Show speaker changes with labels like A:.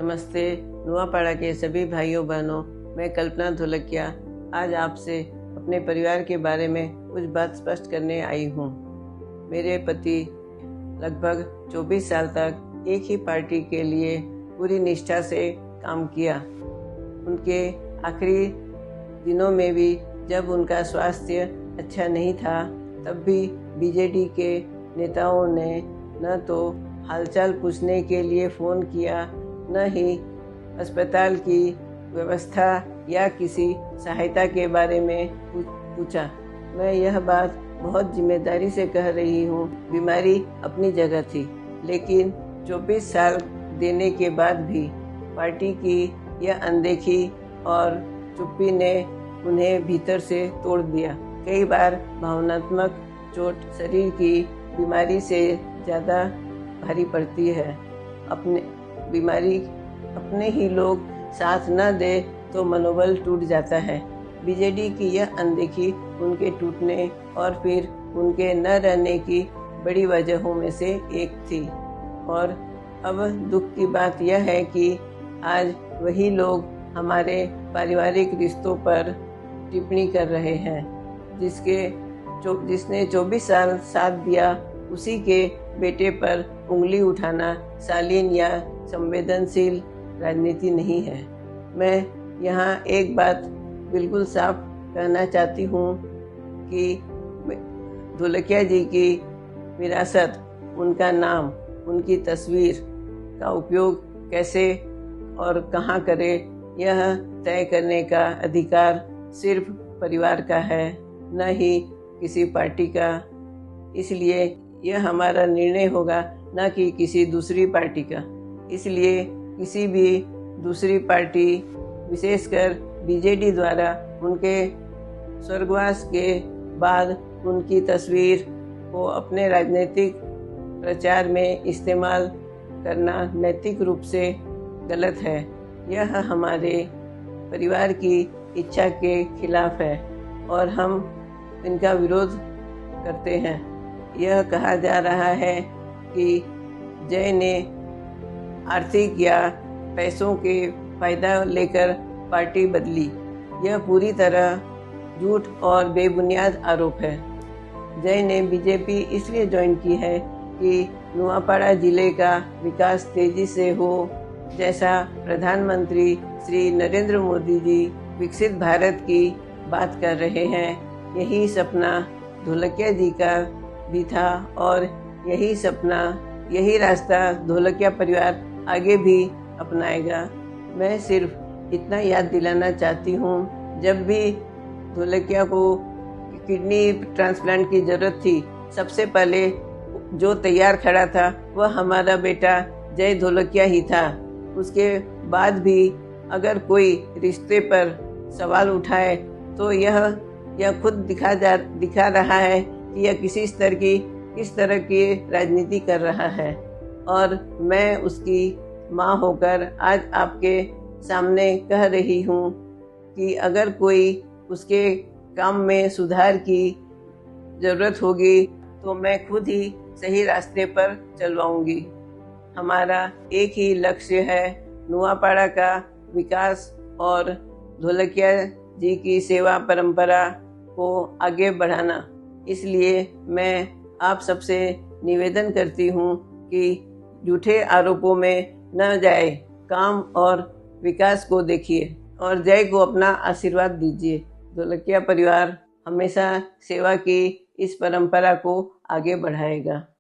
A: नमस्ते नुआपाड़ा के सभी भाइयों बहनों, मैं कल्पना धोलकिया आज आपसे अपने परिवार के बारे में कुछ बात स्पष्ट करने आई हूँ। मेरे पति लगभग 24 साल तक एक ही पार्टी के लिए पूरी निष्ठा से काम किया। उनके आखिरी दिनों में भी जब उनका स्वास्थ्य अच्छा नहीं था, तब भी बीजेडी के नेताओं ने न तो हालचाल पूछने के लिए फ़ोन किया, न ही अस्पताल की व्यवस्था या किसी सहायता के बारे में पूछा। मैं यह बात बहुत जिम्मेदारी से कह रही हूँ। बीमारी अपनी जगह थी, लेकिन 24 साल देने के बाद भी पार्टी की यह अनदेखी और चुप्पी ने उन्हें भीतर से तोड़ दिया। कई बार भावनात्मक चोट शरीर की बीमारी से ज़्यादा भारी पड़ती है। अपने ही लोग साथ न दे तो मनोबल टूट जाता है। बीजेडी की यह अनदेखी उनके टूटने और फिर उनके न रहने की बड़ी वजहों में से एक थी। और अब दुख की बात यह है कि आज वही लोग हमारे पारिवारिक रिश्तों पर टिप्पणी कर रहे हैं। जिसने 24 साल साथ दिया, उसी के बेटे पर उंगली उठाना शालीन या संवेदनशील राजनीति नहीं है। मैं यहाँ एक बात बिल्कुल साफ कहना चाहती हूँ कि धोलकिया जी की विरासत, उनका नाम, उनकी तस्वीर का उपयोग कैसे और कहाँ करे, यह तय करने का अधिकार सिर्फ परिवार का है, न ही किसी पार्टी का। इसलिए यह हमारा निर्णय होगा, न कि किसी दूसरी पार्टी का। इसलिए किसी भी दूसरी पार्टी, विशेषकर बीजेडी द्वारा उनके स्वर्गवास के बाद उनकी तस्वीर को अपने राजनीतिक प्रचार में इस्तेमाल करना नैतिक रूप से गलत है। यह हमारे परिवार की इच्छा के खिलाफ है और हम इनका विरोध करते हैं। यह कहा जा रहा है कि जय ने आर्थिक या पैसों के फायदा लेकर पार्टी बदली। यह पूरी तरह झूठ और बेबुनियाद आरोप है। जय ने बीजेपी इसलिए ज्वाइन की है कि नुआपाड़ा जिले का विकास तेजी से हो, जैसा प्रधानमंत्री श्री नरेंद्र मोदी जी विकसित भारत की बात कर रहे हैं। यही सपना धोलकिया जी का भी था और यही सपना, यही रास्ता धोलकिया परिवार आगे भी अपनाएगा। मैं सिर्फ इतना याद दिलाना चाहती हूँ, जब भी धोलकिया को किडनी ट्रांसप्लांट की जरूरत थी, सबसे पहले जो तैयार खड़ा था वह हमारा बेटा जय धोलकिया ही था। उसके बाद भी अगर कोई रिश्ते पर सवाल उठाए तो यह खुद दिखा रहा है कि यह किस तरह की राजनीति कर रहा है। और मैं उसकी माँ होकर आज आपके सामने कह रही हूँ कि अगर कोई उसके काम में सुधार की जरूरत होगी तो मैं खुद ही सही रास्ते पर चलवाऊंगी। हमारा एक ही लक्ष्य है, नुआपाड़ा का विकास और धोलकिया जी की सेवा परंपरा को आगे बढ़ाना। इसलिए मैं आप सबसे निवेदन करती हूँ कि झूठे आरोपों में न जाए, काम और विकास को देखिए और जय को अपना आशीर्वाद दीजिए। धोलकिया परिवार हमेशा सेवा की इस परंपरा को आगे बढ़ाएगा।